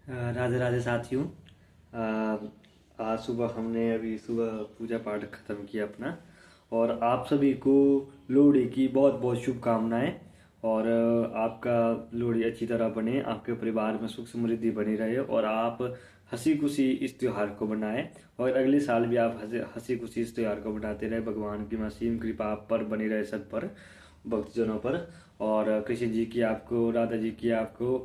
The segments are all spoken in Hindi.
राधे राधे साथियों। आज सुबह हमने अभी सुबह पूजा पाठ खत्म किया अपना। और आप सभी को लोहड़ी की बहुत बहुत शुभकामनाएं। और आपका लोहड़ी अच्छी तरह बने, आपके परिवार में सुख समृद्धि बनी रहे और आप हंसी खुशी इस त्योहार को मनाएं। और अगले साल भी आप हंसी खुशी इस त्योहार को मनाते रहे। भगवान की असीम कृपा आप पर बनी रहे, सब पर, भक्तजनों पर। और कृष्ण जी की आपको, राधा जी की आपको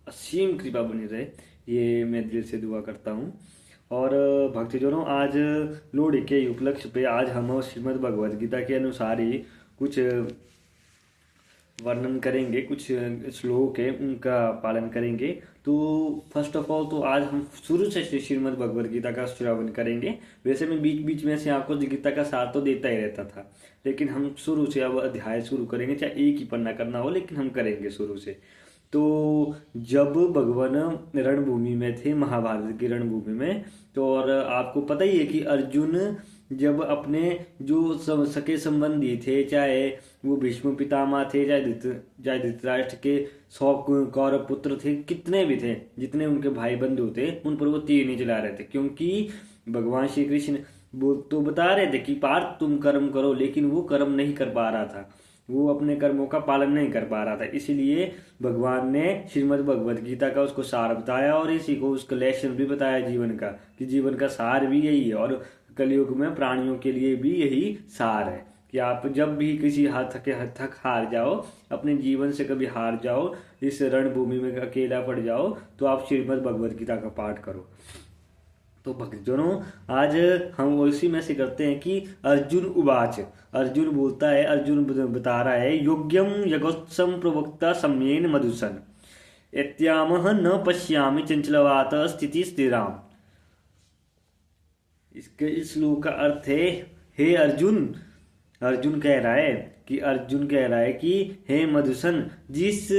असीम कृपा बनी रहे, ये मैं दिल से दुआ करता हूँ। और भक्तजनों, आज लोहड़ी के उपलक्ष्य पे आज हम श्रीमद् भगवद गीता के अनुसार ही कुछ वर्णन करेंगे, कुछ श्लोक है उनका पालन करेंगे। तो फर्स्ट ऑफ ऑल तो आज हम शुरू से श्रीमद् भगवद गीता का श्रवण करेंगे। वैसे मैं बीच बीच में से आपको गीता का सार तो देता ही रहता था, लेकिन हम शुरू से अब अध्याय शुरू करेंगे, चाहे एक ही पन्ना करना हो, लेकिन हम करेंगे शुरू से। तो जब भगवान रणभूमि में थे, महाभारत की रणभूमि में, तो और आपको पता ही है कि अर्जुन जब अपने जो सके संबंधी थे, चाहे वो भीष्म पितामह थे, चाहे धृतराष्ट्र के 100 कौरव पुत्र थे, कितने भी थे, जितने उनके भाई बंधु थे, उन पर वो तीर नहीं चला रहे थे। क्योंकि भगवान श्री कृष्ण वो तो बता रहे थे कि पार्थ तुम कर्म करो, लेकिन वो कर्म नहीं कर पा रहा था, वो अपने कर्मों का पालन नहीं कर पा रहा था। इसीलिए भगवान ने श्रीमद् भगवद गीता का उसको सार बताया और इसी को उसका लेसन भी बताया जीवन का, कि जीवन का सार भी यही है। और कलयुग में प्राणियों के लिए भी यही सार है कि आप जब भी किसी हद तक हार जाओ, अपने जीवन से कभी हार जाओ, इस रणभूमि में अकेला पड़ जाओ, तो आप श्रीमद् भगवद गीता का पाठ करो। तो भक्तजनों, आज हम उसी में से करते हैं कि अर्जुन उवाच, अर्जुन बोलता है, अर्जुन बता रहा है, योग्यम यगोत्सम प्रवक्ता सम्येन मधुसन इत्यामह न पश्यामि चंचलवात स्थिति स्थिराम। इसके इस श्लोक का अर्थ है, हे अर्जुन, अर्जुन कह रहा है कि हे मधुसन, जिस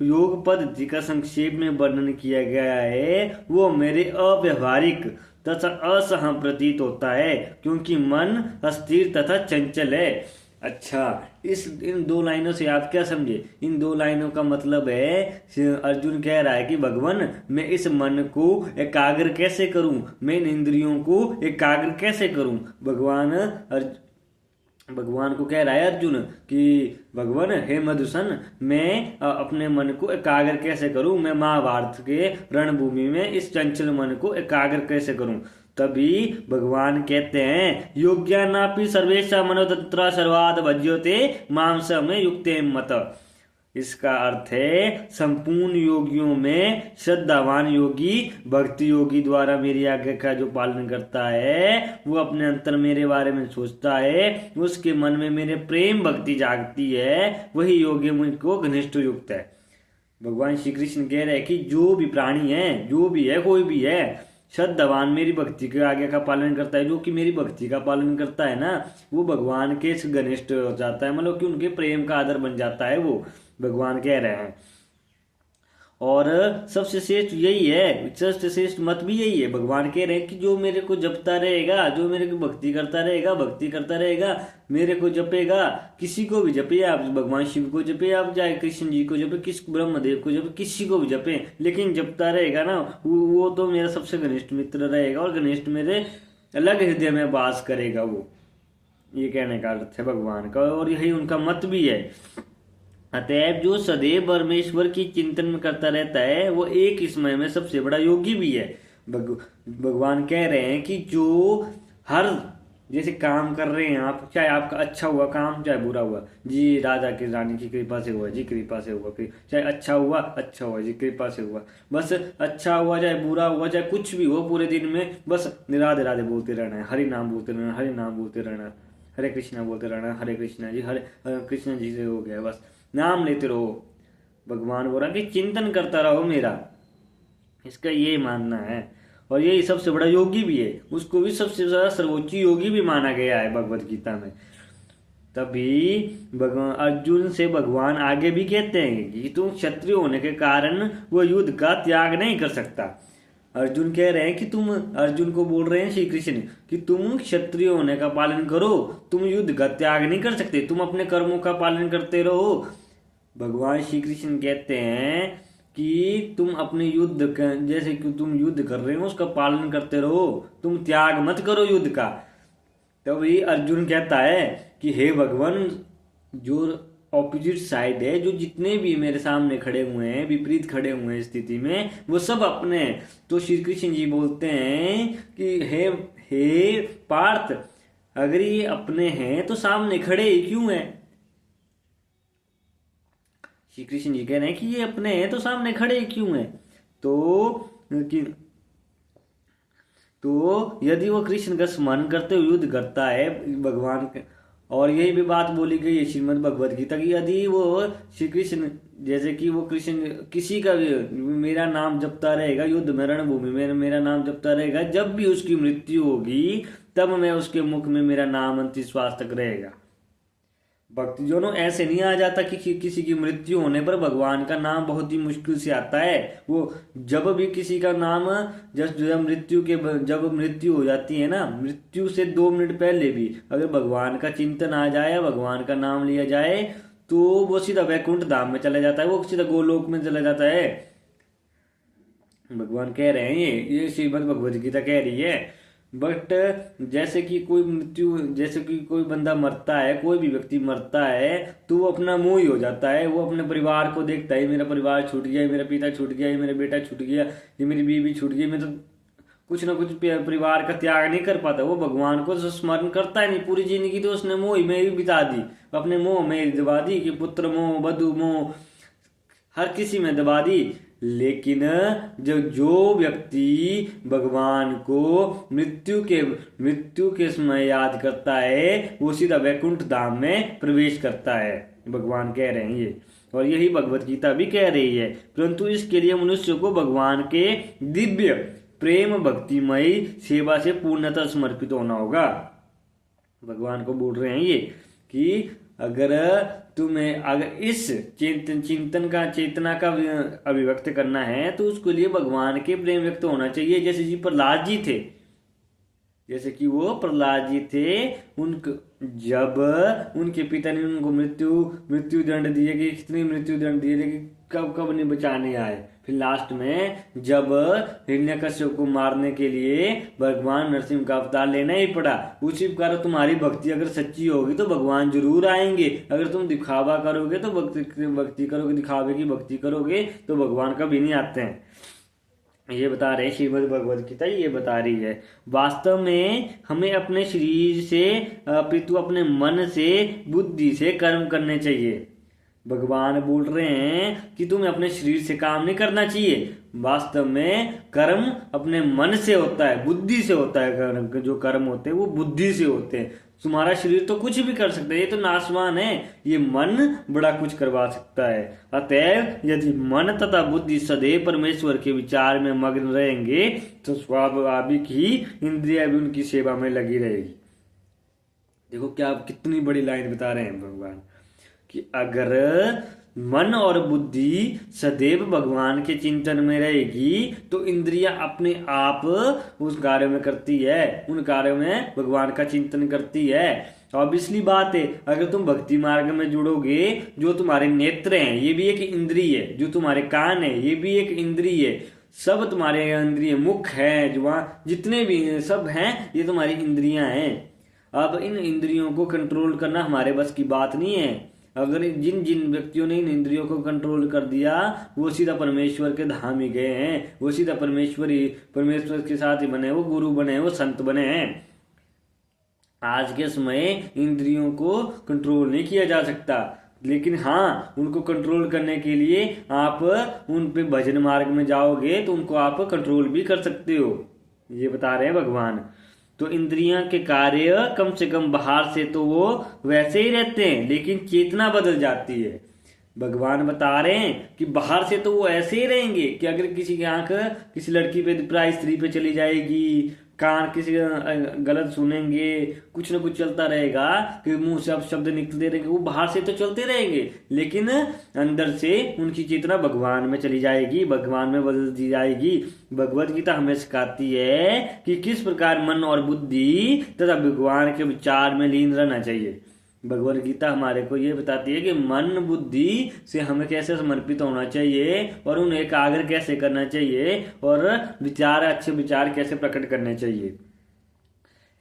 योग पद्धति का संक्षेप में वर्णन किया गया है वो मेरे अव्यवहारिक तथा असह प्रतीत होता है, क्योंकि मन अस्थिर तथा चंचल है। अच्छा, इन दो लाइनों से आप क्या समझे? इन दो लाइनों का मतलब है, अर्जुन कह रहा है कि भगवान, मैं इस मन को एकाग्र कैसे करूं, मैं इन इंद्रियों को एकाग्र कैसे करूं। भगवान को कह रहा है अर्जुन कि भगवान, हे मधुसन, मैं अपने मन को एकाग्र कैसे करूं, मैं महाभारत के रणभूमि में इस चंचल मन को एकाग्र कैसे करूं। तभी भगवान कहते हैं, योग्यानापि सर्वेशा मनोतंत्रा सर्वाद भज्योते मांस में युक्ते मत। इसका अर्थ है, संपूर्ण योगियों में श्रद्धावान योगी, भक्ति योगी द्वारा मेरी आज्ञा का जो पालन करता है, वो अपने अंतर मेरे बारे में सोचता है, उसके मन में मेरे प्रेम भक्ति जागती है, वही योगी मुझको घनिष्ठ युक्त है। भगवान श्री कृष्ण कह रहे हैं कि जो भी प्राणी है, जो भी है, कोई भी है, श्रद्धावान मेरी भक्ति के आज्ञा का पालन करता है, जो कि मेरी भक्ति का पालन करता है ना, वो भगवान के घनिष्ठ हो जाता है, मतलब कि उनके प्रेम का आदर बन जाता है, वो भगवान कह रहे हैं। और सबसे श्रेष्ठ यही है, सबसे श्रेष्ठ मत भी यही है। भगवान कह रहे हैं कि जो मेरे को जपता रहेगा, जो मेरे को भक्ति करता रहेगा, मेरे को जपेगा, किसी को भी जपे आप, भगवान शिव को जपे आप, चाहे कृष्ण जी को जपे, किस ब्रह्मदेव को जपे, किसी को भी जपे, लेकिन जपता रहेगा ना, वो तो मेरा सबसे घनिष्ठ मित्र रहेगा और घनिष्ठ मेरे अलग हृदय में वास करेगा। वो ये कहने का अर्थ है भगवान का, और यही उनका मत भी है। अतएव जो सदैव परमेश्वर की चिंतन में करता रहता है, वो एक समय में सबसे बड़ा योगी भी है। भगवान कह रहे हैं कि जो हर जैसे काम कर रहे हैं आप, चाहे आपका अच्छा हुआ काम, चाहे बुरा हुआ, जी राजा की रानी की कृपा से हुआ, जी कृपा से हुआ, चाहे अच्छा हुआ जी कृपा से हुआ, बस अच्छा हुआ, चाहे बुरा हुआ, चाहे कुछ भी हो, पूरे दिन में बस राधे राधे बोलते रहना है, हरि नाम बोलते रहना, हरि नाम बोलते रहना, हरे कृष्णा बोलते रहना, हरे कृष्णा जी, हरे कृष्णा जी से हो गया, बस नाम लेते रहो। भगवान बोल रहा कि चिंतन करता रहो मेरा, इसका ये मानना है। और यही सबसे बड़ा योगी भी है, उसको भी सबसे ज्यादा सर्वोच्च योगी भी माना गया है भगवत गीता में। तभी भगवान अर्जुन से भगवान आगे भी कहते हैं कि तुम क्षत्रिय होने के कारण वो युद्ध का त्याग नहीं कर सकता। अर्जुन कह रहे हैं कि तुम, अर्जुन को बोल रहे हैं श्री कृष्ण कि तुम क्षत्रिय होने का पालन करो, तुम युद्ध का त्याग नहीं कर सकते, तुम अपने कर्मों का पालन करते रहो। भगवान श्री कृष्ण कहते हैं कि तुम अपने जैसे कि तुम युद्ध कर रहे हो उसका पालन करते रहो, तुम त्याग मत करो युद्ध का। तभी अर्जुन कहता है कि हे भगवान, जो ऑपोजिट साइड है, जो जितने भी मेरे सामने खड़े हुए हैं, विपरीत खड़े हुए हैं स्थिति में, वो सब अपने हैं। तो श्री कृष्ण जी बोलते हैं कि हे हे पार्थ, अगर ये अपने हैं तो सामने खड़े ही क्यों हैं? श्री कृष्ण जी कह रहे हैं कि ये अपने हैं तो सामने खड़े ही क्यों हैं? तो कि तो यदि वो कृष्ण का स्मरण करते हुए युद्ध करता है भगवान के, और यही भी बात बोली गई है श्रीमद् भगवद गीता की, यदि वो श्री कृष्ण, जैसे कि वो कृष्ण किसी का भी मेरा नाम जपता रहेगा युद्ध में, रणभूमि में मेरा नाम जपता रहेगा, जब भी उसकी मृत्यु होगी तब मैं उसके मुख में मेरा नाम अंतिम श्वास तक रहेगा। भक्ति जोनों ऐसे नहीं आ जाता कि किसी की मृत्यु होने पर भगवान का नाम बहुत ही मुश्किल से आता है। वो जब भी किसी का नाम, जब मृत्यु हो जाती है ना, मृत्यु से 2 मिनट पहले भी अगर भगवान का चिंतन आ जाए, भगवान का नाम लिया जाए, तो वो सीधा वैकुंठ धाम में चला जाता है, वो सीधा गोलोक में चला जाता है। भगवान कह रहे हैं, ये श्रीमद् भगवद गीता कह रही है। बट जैसे कि कोई बंदा मरता है, कोई भी व्यक्ति मरता है, तो वो अपना मुंह ही हो जाता है, वो अपने परिवार को देखता है, मेरा परिवार छूट गया, मेरा पिता छूट गया, मेरा बेटा छूट गया, ये मेरी बीवी छूट गई, मैं तो कुछ ना कुछ परिवार का त्याग नहीं कर पाता। वो भगवान को स्मरण करता ही नहीं, पूरी जिंदगी तो उसने मोह में ही बिता दी, अपने मोह में दबा दी कि पुत्र मोह, बधु मोह, हर किसी में दबा दी। लेकिन जो व्यक्ति भगवान को मृत्यु के समय याद करता है, वो सीधा वैकुंठ धाम में प्रवेश करता है, भगवान कह रहे हैं ये। और यही भगवत गीता भी कह रही है। परंतु इसके लिए मनुष्य को भगवान के दिव्य प्रेम भक्तिमयी सेवा से पूर्णतः समर्पित होना होगा। भगवान को बोल रहे हैं ये कि अगर इस चेतना का अभिव्यक्त करना है, तो उसके लिए भगवान के प्रेम व्यक्त होना चाहिए। जैसे जी प्रहलाद जी थे, जैसे कि वो प्रहलाद जी थे, जब उनके पिता ने उनको मृत्यु दंड दिए, कि कितनी मृत्यु दंड दिए, लेकिन कब नहीं बचाने आए। फिर लास्ट में जब हिरण्यकश्यप को मारने के लिए भगवान नरसिंह का अवतार लेना ही पड़ा। उसी प्रकार तुम्हारी भक्ति अगर सच्ची होगी तो भगवान जरूर आएंगे। अगर तुम दिखावा करोगे तो भक्ति करोगे, दिखावे की भक्ति करोगे तो भगवान कभी नहीं आते हैं। ये बता रहे श्रीमद् भगवद गीता, ये बता रही है। वास्तव में हमें अपने शरीर से अपितु अपने मन से, बुद्धि से कर्म करने चाहिए। भगवान बोल रहे हैं कि तुम्हें अपने शरीर से काम नहीं करना चाहिए। वास्तव में कर्म अपने मन से होता है, बुद्धि से होता है। जो कर्म होते हैं वो बुद्धि से होते हैं। तुम्हारा शरीर तो कुछ भी कर सकता है, ये तो नाशवान है, ये मन बड़ा कुछ करवा सकता है। अतएव यदि मन तथा बुद्धि सदैव परमेश्वर के विचार में मग्न रहेंगे तो स्वाभाविक ही इंद्रिया भी उनकी सेवा में लगी रहेगी। देखो क्या कितनी बड़ी लाइन बता रहे हैं भगवान, कि अगर मन और बुद्धि सदैव भगवान के चिंतन में रहेगी तो इंद्रियां अपने आप उस कार्य में करती है, उन कार्यों में भगवान का चिंतन करती है। ऑब्वियसली बात है, अगर तुम भक्ति मार्ग में जुड़ोगे, जो तुम्हारे नेत्र हैं ये भी एक इंद्रिय है, जो तुम्हारे कान है ये भी एक इंद्रिय है, सब तुम्हारे इंद्रिय, मुख है, जो जितने भी सब हैं ये तुम्हारी इंद्रियां हैं। अब इन इंद्रियों को कंट्रोल करना हमारे बस की बात नहीं है। अगर जिन जिन व्यक्तियों ने इन इंद्रियों को कंट्रोल कर दिया, वो सीधा परमेश्वर के धाम ही गए हैं, वो सीधा परमेश्वर के साथ ही बने, वो गुरु बने, वो संत बने हैं। आज के समय इंद्रियों को कंट्रोल नहीं किया जा सकता, लेकिन हाँ, उनको कंट्रोल करने के लिए आप उन पे भजन मार्ग में जाओगे तो उनको आप कंट्रोल भी कर सकते हो। ये बता रहे हैं भगवान। तो इंद्रियां के कार्य कम से कम बाहर से तो वो वैसे ही रहते हैं, लेकिन चेतना बदल जाती है। भगवान बता रहे हैं कि बाहर से तो वो ऐसे ही रहेंगे कि अगर किसी की आंख किसी लड़की पे, पराई स्त्री पे चली जाएगी, कान किसी गलत सुनेंगे, कुछ ना कुछ चलता रहेगा, कि मुंह से अब शब्द निकलते रहेंगे, वो बाहर से तो चलते रहेंगे, लेकिन अंदर से उनकी चेतना भगवान में चली जाएगी, भगवान में बदल दी जाएगी। भगवत गीता हमें सिखाती है कि किस प्रकार मन और बुद्धि तथा भगवान के विचार में लीन रहना चाहिए। भगवत गीता हमारे को ये बताती है कि मन बुद्धि से हमें कैसे समर्पित होना चाहिए और उन्हें एकाग्र कैसे करना चाहिए और विचार, अच्छे विचार कैसे प्रकट करने चाहिए।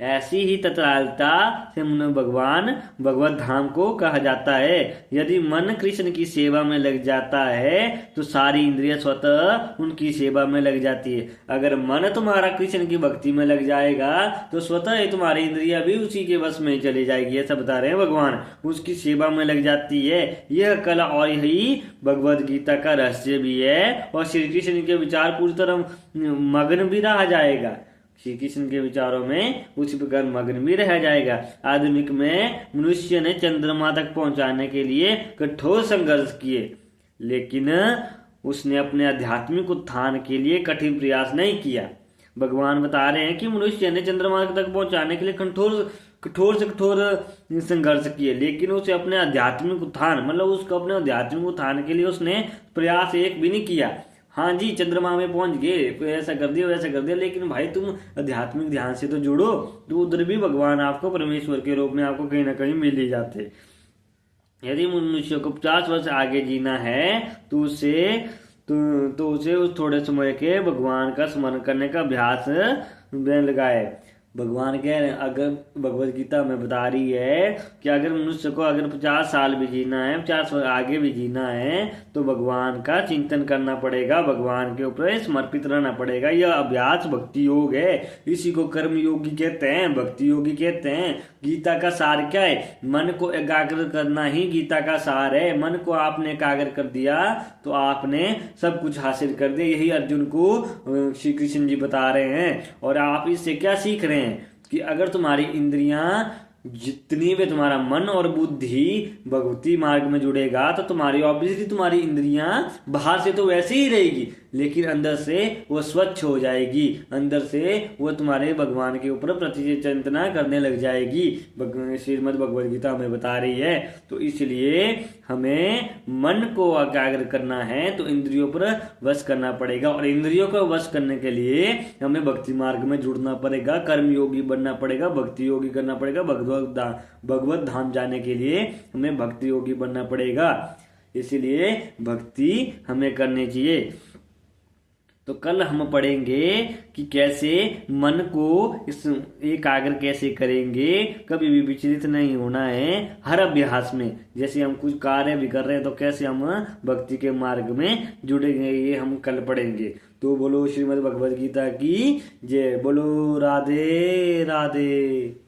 ऐसी ही तत्कालता से भगवान भगवत धाम को कहा जाता है। यदि मन कृष्ण की सेवा में लग जाता है तो सारी इंद्रिय स्वतः उनकी सेवा में लग जाती है। अगर मन तुम्हारा कृष्ण की भक्ति में लग जाएगा तो स्वतः ही तुम्हारी इंद्रिया भी उसी के वश में चली जाएगी। ऐसा बता रहे हैं भगवान, उसकी सेवा में लग जाती है। यह कला और यही भगवत गीता का रहस्य भी है। और श्री कृष्ण के विचार पूरी तरह मग्न भी रहा जाएगा, श्री कृष्ण के विचारों में उसी प्रकार मग्न भी रह जाएगा। आधुनिक में मनुष्य ने चंद्रमा तक पहुंचाने के लिए कठोर संघर्ष किए, लेकिन उसने अपने आध्यात्मिक उत्थान के लिए कठिन प्रयास नहीं किया। भगवान बता रहे हैं कि मनुष्य ने चंद्रमा तक पहुंचाने के लिए कठोर से कठोर संघर्ष किए, लेकिन उसे अपने आध्यात्मिक उत्थान, मतलब उसको अपने आध्यात्मिक उत्थान के लिए उसने प्रयास एक भी नहीं किया। हाँ जी, चंद्रमा में पहुंच गए, ऐसा कर दिया वैसा कर दिया, लेकिन भाई तुम आध्यात्मिक ध्यान से तो जुड़ो, तो उधर भी भगवान आपको परमेश्वर के रूप में आपको कहीं ना कहीं मिल ही जाते। यदि मनुष्य को 50 वर्ष आगे जीना है तो उसे उस थोड़े समय के भगवान का स्मरण करने का अभ्यास में लगाए। भगवान कह रहे हैं, अगर भगवत गीता में बता रही है कि अगर मनुष्य को अगर 50 साल भी जीना है, 50 वर्ष आगे भी जीना है, तो भगवान का चिंतन करना पड़ेगा, भगवान के ऊपर समर्पित रहना पड़ेगा। यह अभ्यास भक्ति योग है, इसी को कर्म योगी कहते हैं, भक्ति योगी कहते हैं। गीता का सार क्या है? मन को एकाग्र करना ही गीता का सार है। मन को आपने एकाग्र कर दिया तो आपने सब कुछ हासिल कर दिया। यही अर्जुन को श्री कृष्ण जी बता रहे हैं। और आप इससे क्या सीख रहे हैं कि अगर तुम्हारी इंद्रियां जितनी भी, तुम्हारा मन और बुद्धि भगवती मार्ग में जुड़ेगा तो तुम्हारी ऑब्वियसली तुम्हारी इंद्रियां बाहर से तो वैसे ही रहेगी, लेकिन अंदर से वो स्वच्छ हो जाएगी, अंदर से वो तुम्हारे भगवान के ऊपर प्रतिचिंतना करने लग जाएगी। श्रीमद् भगवद गीता में बता रही है। तो इसलिए हमें मन को एकाग्र करना है तो इंद्रियों पर वश करना पड़ेगा, और इंद्रियों को वश करने के लिए हमें भक्ति मार्ग में जुड़ना पड़ेगा, कर्म योगी बनना पड़ेगा, भक्ति योगी करना पड़ेगा। भगवत धाम जाने के लिए हमें भक्ति योगी बनना पड़ेगा। इसीलिए भक्ति हमें करनी चाहिए। तो कल हम पढ़ेंगे कि कैसे मन को इस एकाग्र कैसे करेंगे। कभी भी विचलित नहीं होना है हर अभ्यास में। जैसे हम कुछ कार्य भी कर रहे हैं तो कैसे हम भक्ति के मार्ग में जुड़ेंगे, ये हम कल पढ़ेंगे। तो बोलो श्रीमद् भगवद गीता की जय, बोलो राधे राधे।